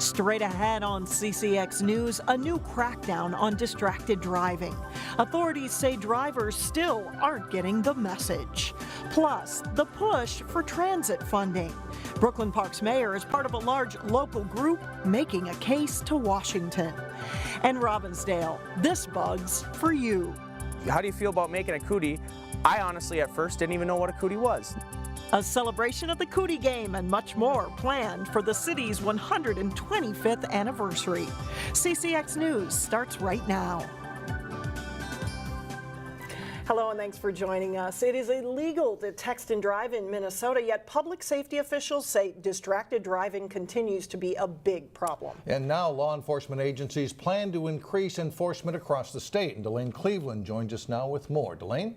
Straight ahead on CCX News, a new crackdown on distracted driving. Authorities say drivers still aren't getting the message. Plus, the push for transit funding. Brooklyn Park's mayor is part of a large local group making a case to Washington. And Robbinsdale, this bug's for you. How do you feel about making a cootie? I honestly at first didn't even know what a cootie was. A celebration of the Cootie game and much more planned for the city's 125th anniversary. CCX News starts right now. Hello and thanks for joining us. It is illegal to text and drive in Minnesota, yet public safety officials say distracted driving continues to be a big problem. And now law enforcement agencies plan to increase enforcement across the state. And Delane Cleveland joins us now with more. Delane?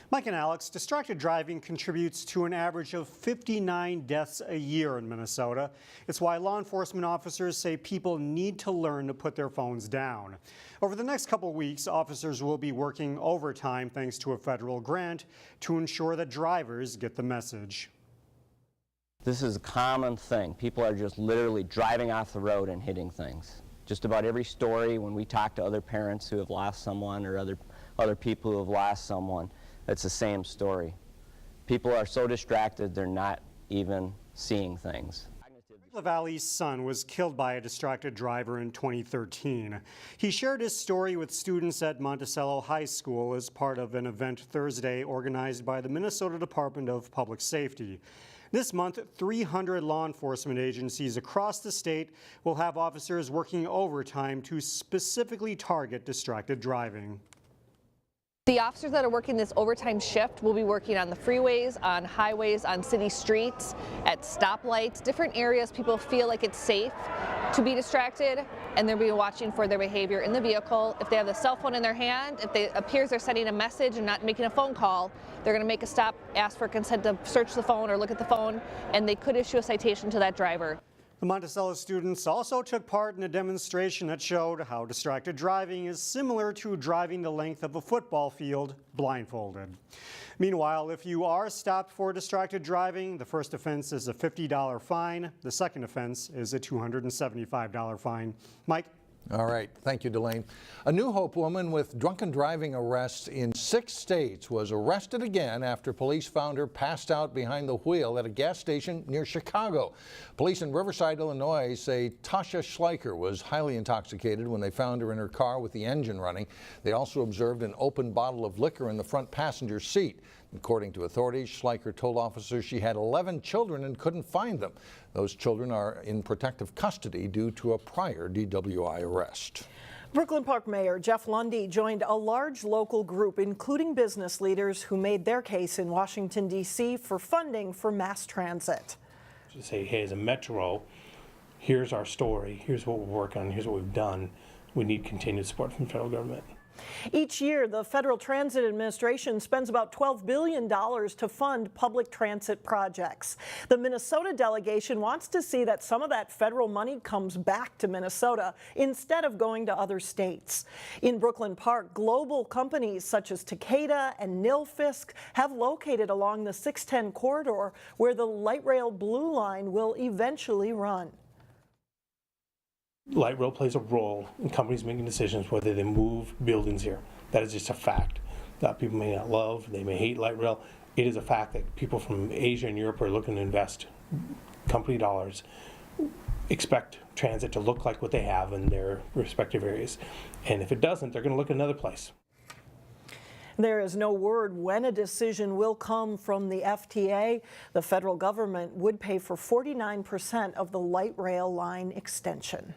Mike and Alex, distracted driving contributes to an average of 59 deaths a year in Minnesota. It's why law enforcement officers say people need to learn to put their phones down. Over the next couple of weeks, officers will be working overtime thanks to a federal grant to ensure that drivers get the message. This is a common thing. People are just literally driving off the road and hitting things. Just about every story, when we talk to other parents who have lost someone or other people who have lost someone, it's the same story. People are so distracted they're not even seeing things. The Valley's son was killed by a distracted driver in 2013. He shared his story with students at Monticello High School as part of an event Thursday organized by the Minnesota Department of Public Safety. This month, 300 law enforcement agencies across the state will have officers working overtime to specifically target distracted driving. The officers that are working this overtime shift will be working on the freeways, on highways, on city streets, at stoplights, different areas people feel like it's safe to be distracted, and they'll be watching for their behavior in the vehicle. If they have the cell phone in their hand, if it appears they're sending a message and not making a phone call, they're going to make a stop, ask for consent to search the phone or look at the phone, and they could issue a citation to that driver. The Monticello students also took part in a demonstration that showed how distracted driving is similar to driving the length of a football field blindfolded. Meanwhile, if you are stopped for distracted driving, the first offense is a $50 fine. The second offense is a $275 fine. Mike? All right. Thank you, Delane. A New Hope woman with drunken driving arrests in 6 states was arrested again after police found her passed out behind the wheel at a gas station near Chicago. Police in Riverside, Illinois say Tasha Schleicher was highly intoxicated when they found her in her car with the engine running. They also observed an open bottle of liquor in the front passenger seat. According to authorities, Schleicher told officers she had 11 children and couldn't find them. Those children are in protective custody due to a prior DWI arrest. Brooklyn Park Mayor Jeff Lunde joined a large local group, including business leaders who made their case in Washington, D.C. for funding for mass transit. To say, hey, as a metro, here's our story, here's what we're working on, here's what we've done. We need continued support from the federal government. Each year, the Federal Transit Administration spends about $12 billion to fund public transit projects. The Minnesota delegation wants to see that some of that federal money comes back to Minnesota instead of going to other states. In Brooklyn Park, global companies such as Takeda and Nilfisk have located along the 610 corridor where the light rail blue line will eventually run. Light rail plays a role in companies making decisions whether they move buildings here. That is just a fact. That people may not love, they may hate light rail. It is a fact that people from Asia and Europe are looking to invest company dollars, expect transit to look like what they have in their respective areas. And if it doesn't, they're going to look at another place. There is no word when a decision will come from the FTA. The federal government would pay for 49% of the light rail line extension.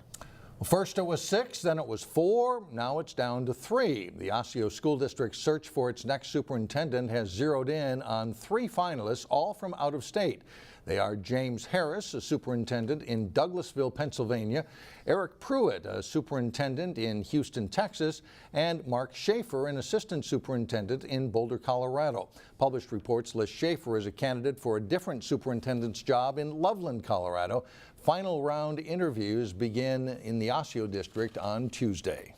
First it was 6, then it was 4, now it's down to 3. The Osseo School District's search for its next superintendent has zeroed in on 3 finalists, all from out of state. They are James Harris, a superintendent in Douglasville, Pennsylvania, Eric Pruitt, a superintendent in Houston, Texas, and Mark Schaefer, an assistant superintendent in Boulder, Colorado. Published reports list Schaefer as a candidate for a different superintendent's job in Loveland, Colorado. Final round interviews begin in the Osseo district on Tuesday.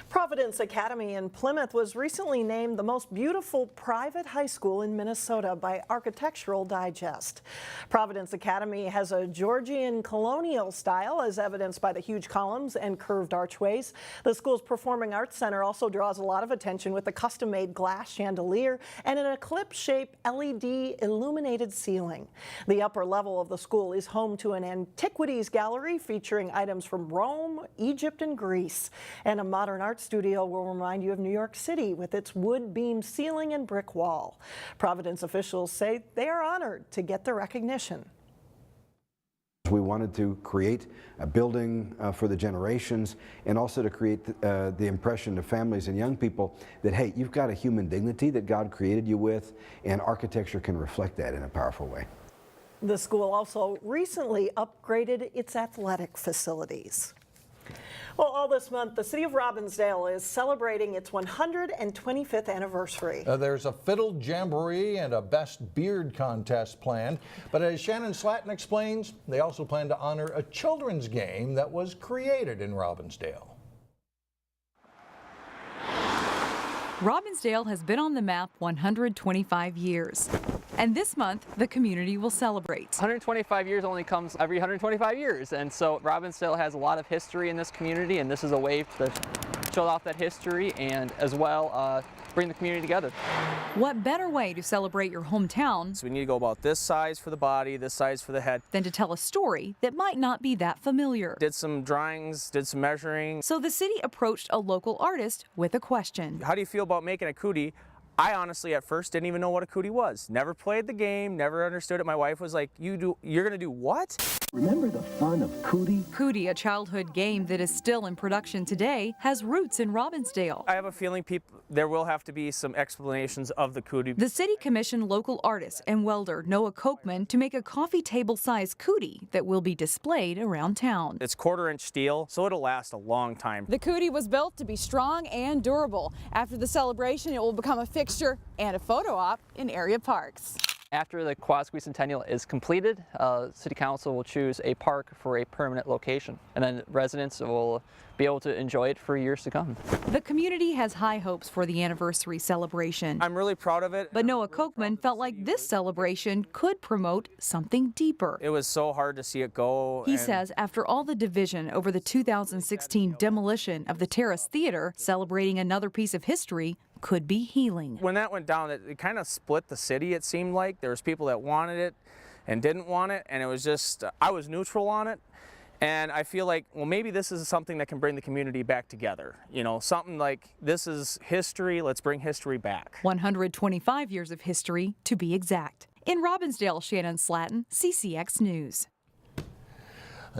Providence Academy in Plymouth was recently named the most beautiful private high school in Minnesota by Architectural Digest. Providence Academy has a Georgian colonial style as evidenced by the huge columns and curved archways. The school's Performing Arts Center also draws a lot of attention with the custom-made glass chandelier and an eclipse-shaped LED illuminated ceiling. The upper level of the school is home to an antiquities gallery featuring items from Rome, Egypt, and Greece, and a modern art studio will remind you of New York City with its wood beam ceiling and brick wall. Providence officials say they are honored to get the recognition. We wanted to create a building for the generations and also to create the impression to families and young people that, hey, you've got a human dignity that God created you with, and architecture can reflect that in a powerful way. The school also recently upgraded its athletic facilities. Well, all this month, the city of Robbinsdale is celebrating its 125th anniversary. There's a fiddle jamboree and a best beard contest planned. But as Shannon Slatton explains, they also plan to honor a children's game that was created in Robbinsdale. Robbinsdale has been on the map 125 years. And this month, the community will celebrate. 125 years only comes every 125 years, and so Robbinsdale has a lot of history in this community, and this is a way to show off that history and as well bring the community together. What better way to celebrate your hometown So we need to go about this size for the body, this size for the head. than to tell a story that might not be that familiar? Did some drawings, did some measuring. So the city approached a local artist with a question. How do you feel about making a cootie? I honestly at first didn't even know what a cootie was. Never played the game, never understood it. My wife was like, you're gonna do what? Remember the fun of Cootie? Cootie, a childhood game that is still in production today, has roots in Robbinsdale. I have a feeling there will have to be some explanations of the cootie. The city commissioned local artist and welder Noah Kochman to make a coffee table-sized cootie that will be displayed around town. It's 1/4-inch steel, so it'll last a long time. The Cootie was built to be strong and durable. After the celebration, it will become a fixture and a photo op in area parks. After the quadricentennial is completed, City Council will choose a park for a permanent location, and then residents will be able to enjoy it for years to come. The community has high hopes for the anniversary celebration. I'm really proud of it. But Noah Kochman felt like this celebration could promote something deeper. It was so hard to see it go. He says after all the division over the 2016 demolition of the Terrace Theater, celebrating another piece of history could be healing. When that went down, it kind of split the city, it seemed like. There was people that wanted it and didn't want it, and it was just, I was neutral on it. And I feel like, well, maybe this is something that can bring the community back together. You know, something like, this is history, let's bring history back. 125 years of history, to be exact. In Robbinsdale, Shannon Slatton, CCX News.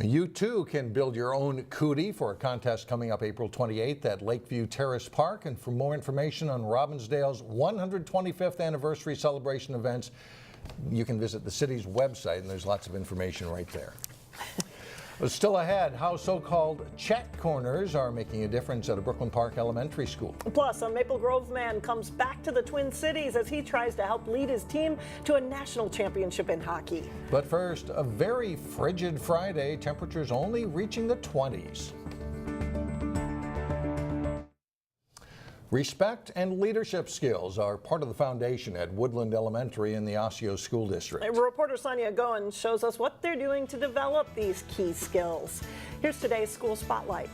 You too can build your own cootie for a contest coming up April 28th at Lakeview Terrace Park. And for more information on Robbinsdale's 125th anniversary celebration events, you can visit the city's website, and there's lots of information right there. Still ahead, how so-called check corners are making a difference at a Brooklyn Park Elementary School. Plus, a Maple Grove man comes back to the Twin Cities as he tries to help lead his team to a national championship in hockey. But first, a very frigid Friday, temperatures only reaching the 20s. Respect and leadership skills are part of the foundation at Woodland Elementary in the Osseo School District. Reporter Sonia Goen shows us what they're doing to develop these key skills. Here's today's School Spotlight.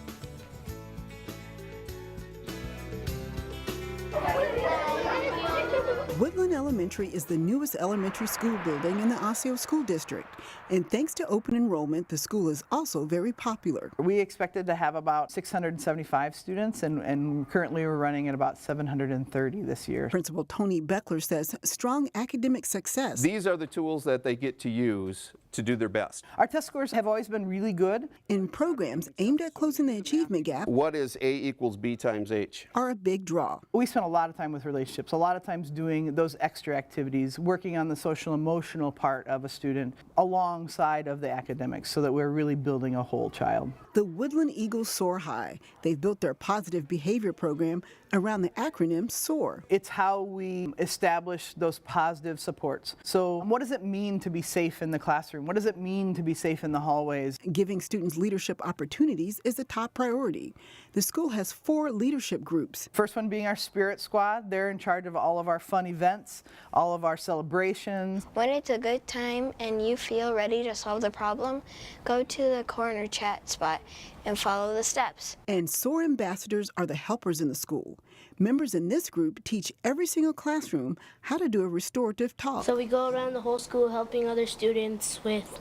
Woodland Elementary is the newest elementary school building in the Osseo School District. And thanks to open enrollment, the school is also very popular. We expected to have about 675 students, and currently we're running at about 730 this year. Principal Tony Beckler says strong academic success. These are the tools that they get to use to do their best. Our test scores have always been really good. In programs aimed at closing the achievement gap, What is A equals B times H? Are a big draw. We spend a lot of time with relationships, a lot of times doing those extra activities, working on the social emotional part of a student alongside of the academics so that we're really building a whole child. The Woodland Eagles soar high. They've built their positive behavior program around the acronym SOAR. It's how we establish those positive supports. So what does it mean to be safe in the classroom? What does it mean to be safe in the hallways? Giving students leadership opportunities is a top priority. The school has 4 leadership groups. First one being our Spirit Squad. They're in charge of all of our fun events, all of our celebrations. When it's a good time and you feel ready to solve the problem, go to the corner chat spot and follow the steps. And SOAR ambassadors are the helpers in the school. Members in this group teach every single classroom how to do a restorative talk. So we go around the whole school helping other students with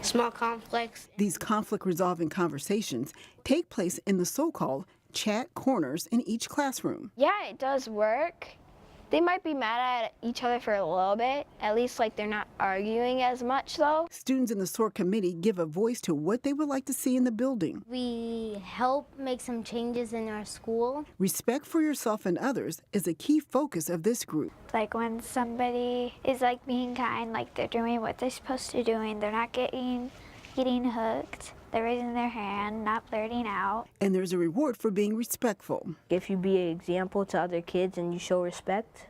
small conflicts. These conflict-resolving conversations take place in the so-called chat corners in each classroom. Yeah, it does work. They might be mad at each other for a little bit, at least like they're not arguing as much though. Students in the SOAR committee give a voice to what they would like to see in the building. We help make some changes in our school. Respect for yourself and others is a key focus of this group. Like when somebody is like being kind, like they're doing what they're supposed to do and they're not getting hooked. They're raising their hand, not blurting out. And there's a reward for being respectful. If you be an example to other kids and you show respect,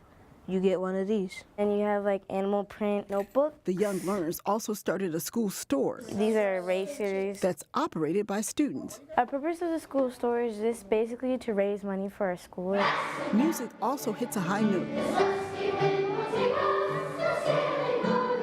you get one of these. And you have like animal print notebook. The young learners also started a school store. These are erasers. That's operated by students. Our purpose of the school store is just basically to raise money for our school. Music also hits a high note.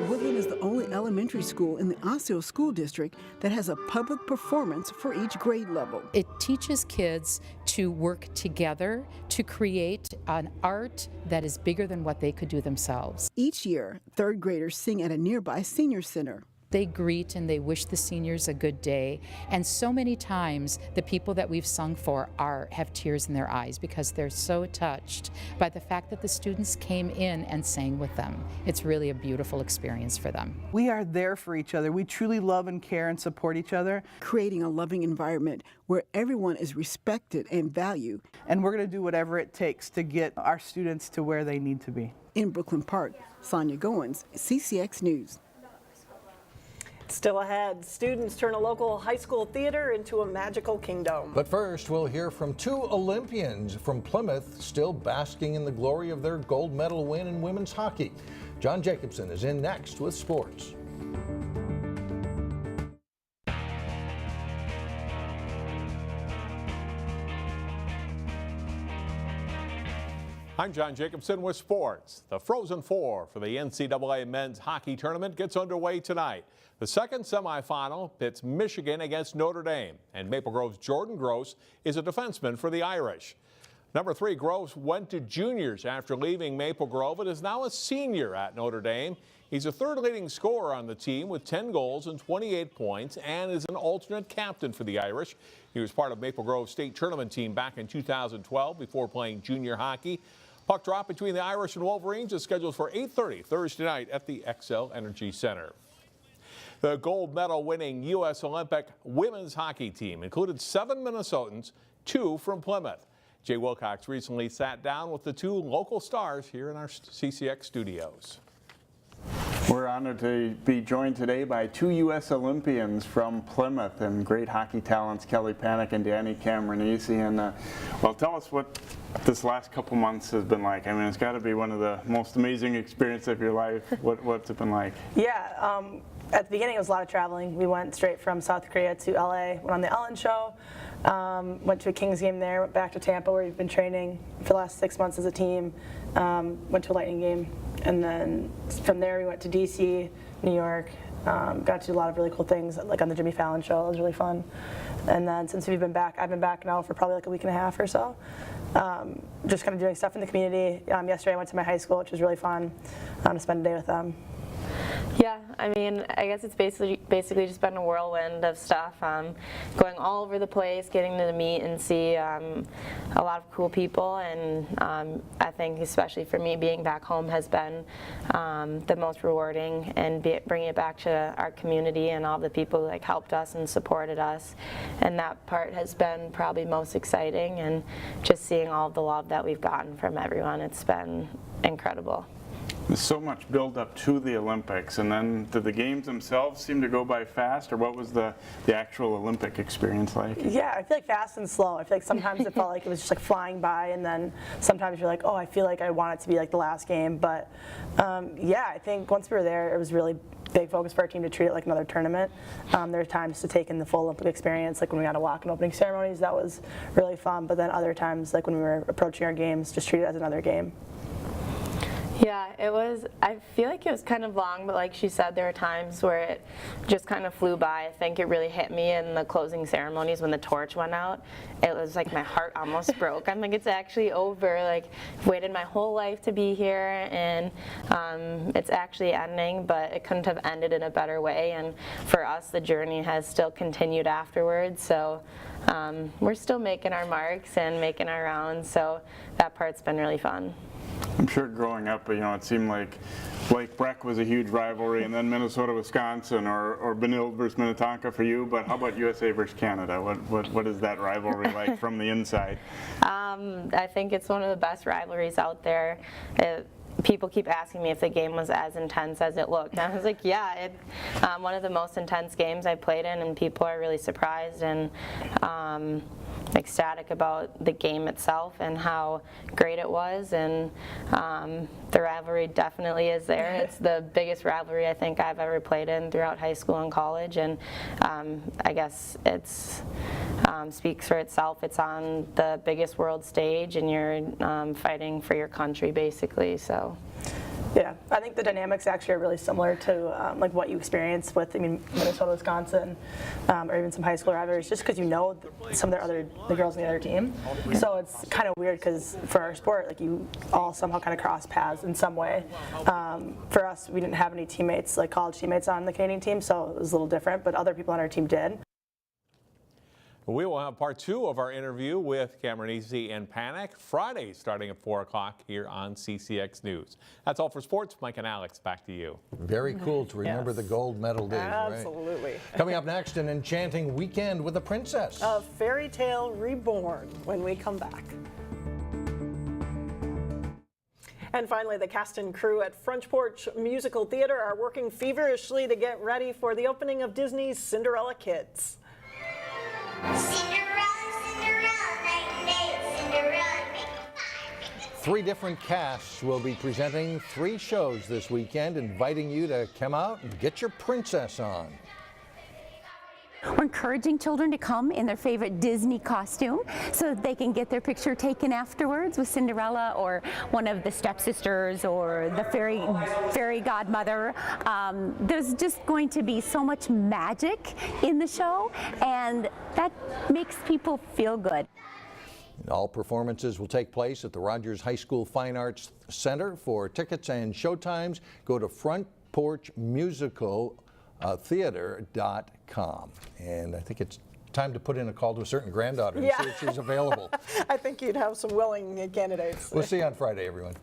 Woodland is the only elementary school in the Osseo School District that has a public performance for each grade level. It teaches kids to work together to create an art that is bigger than what they could do themselves. Each year, 3rd graders sing at a nearby senior center. They greet and they wish the seniors a good day. And so many times the people that we've sung for have tears in their eyes because they're so touched by the fact that the students came in and sang with them. It's really a beautiful experience for them. We are there for each other. We truly love and care and support each other. Creating a loving environment where everyone is respected and valued. And we're going to do whatever it takes to get our students to where they need to be. In Brooklyn Park, Sonia Goins, CCX News. Still ahead, students turn a local high school theater into a magical kingdom. But first, we'll hear from 2 Olympians from Plymouth still basking in the glory of their gold medal win in women's hockey. John Jacobson is in next with sports. I'm John Jacobson with sports. The Frozen Four for the NCAA men's hockey tournament gets underway tonight. The second semifinal pits Michigan against Notre Dame, and Maple Grove's Jordan Gross is a defenseman for the Irish. Number 3, Groves went to juniors after leaving Maple Grove and is now a senior at Notre Dame. He's a 3rd leading scorer on the team with 10 goals and 28 points and is an alternate captain for the Irish. He was part of Maple Grove's state tournament team back in 2012 before playing junior hockey. Puck drop between the Irish and Wolverines is scheduled for 8:30 Thursday night at the XL Energy Center. The gold medal winning U.S. Olympic women's hockey team included 7 Minnesotans, 2 from Plymouth. Jay Wilcox recently sat down with the 2 local stars here in our CCX studios. We're honored to be joined today by 2 U.S. Olympians from Plymouth and great hockey talents, Kelly Pannek and Dani Cameranesi. And well, tell us what this last couple months has been like. I mean, it's got to be one of the most amazing experiences of your life. What's it been like? Yeah, at the beginning it was a lot of traveling. We went straight from South Korea to LA, went on the Ellen show, went to a Kings game there, went back to Tampa where we've been training for the last 6 months as a team, went to a Lightning game, and then from there we went to DC, New York, got to do a lot of really cool things like on the Jimmy Fallon show. It was really fun. And then since we've been back, I've been back now for probably like a week and a half or so. Just kind of doing stuff in the community. Yesterday I went to my high school, which was really fun to spend a day with them. Yeah, I mean, I guess it's basically just been a whirlwind of stuff, going all over the place, getting to meet and see a lot of cool people, and I think especially for me, being back home has been the most rewarding, and bringing it back to our community and all the people who helped us and supported us, and that part has been probably most exciting, and just seeing all the love that we've gotten from everyone, it's been incredible. There's so much build up to the Olympics, and then did the games themselves seem to go by fast, or what was the actual Olympic experience like? Yeah, I feel like fast and slow. I feel like sometimes it felt like it was just like flying by, and then sometimes you're like, oh, I feel like I want it to be like the last game. But yeah, I think once we were there, it was really big focus for our team to treat it like another tournament. There are times to take in the full Olympic experience, like when we got to walk in opening ceremonies, that was really fun, but then other times, like when we were approaching our games, just treat it as another game. Yeah, it was, I feel like it was kind of long, but like she said, there were times where it just kind of flew by. I think it really hit me in the closing ceremonies when the torch went out. It was like my heart almost broke. I'm like, it's actually over. Like, I've waited my whole life to be here, and it's actually ending, but it couldn't have ended in a better way. And for us, the journey has still continued afterwards. So we're still making our marks and making our rounds. So that part's been really fun. I'm sure growing up, you know, it seemed like Lake Breck was a huge rivalry, and then Minnesota, Wisconsin, or Benilde versus Minnetonka for you. But how about USA versus Canada? What is that rivalry like from the inside? I think it's one of the best rivalries out there. People keep asking me if the game was as intense as it looked. And I was like, yeah, one of the most intense games I played in, and people are really surprised and ecstatic about the game itself and how great it was, and the rivalry definitely is there. It's the biggest rivalry I think I've ever played in throughout high school and college, and I guess it's speaks for itself. It's on the biggest world stage, and you're fighting for your country basically. So. Yeah, I think the dynamics actually are really similar to like what you experience with, Minnesota, Wisconsin, or even some high school rivalries, just because you know some of the girls on the other team. So it's kind of weird because for our sport, like you all somehow kind of cross paths in some way. For us, we didn't have any teammates, like college teammates on the Canadian team, so it was a little different, but other people on our team did. We will have part 2 of our interview with Cameranesi and Pannek Friday starting at 4 o'clock here on CCX News. That's all for sports. Mike and Alex, back to you. Very cool to remember the gold medal days. Absolutely. Right? Coming up next, an enchanting weekend with a princess. A fairy tale reborn when we come back. And finally, the cast and crew at Front Porch Musical Theater are working feverishly to get ready for the opening of Disney's Cinderella Kids. Cinderella, night and day, Cinderella. 3 different casts will be presenting 3 shows this weekend, inviting you to come out and get your princess on. We're encouraging children to come in their favorite Disney costume so that they can get their picture taken afterwards with Cinderella or one of the stepsisters or the fairy godmother. There's just going to be so much magic in the show, and that makes people feel good. All performances will take place at the Rogers High School Fine Arts Center. For tickets and showtimes, go to frontporchmusicaltheater.com. And I think it's time to put in a call to a certain granddaughter and see if she's available. I think you'd have some willing candidates. We'll see you on Friday, everyone.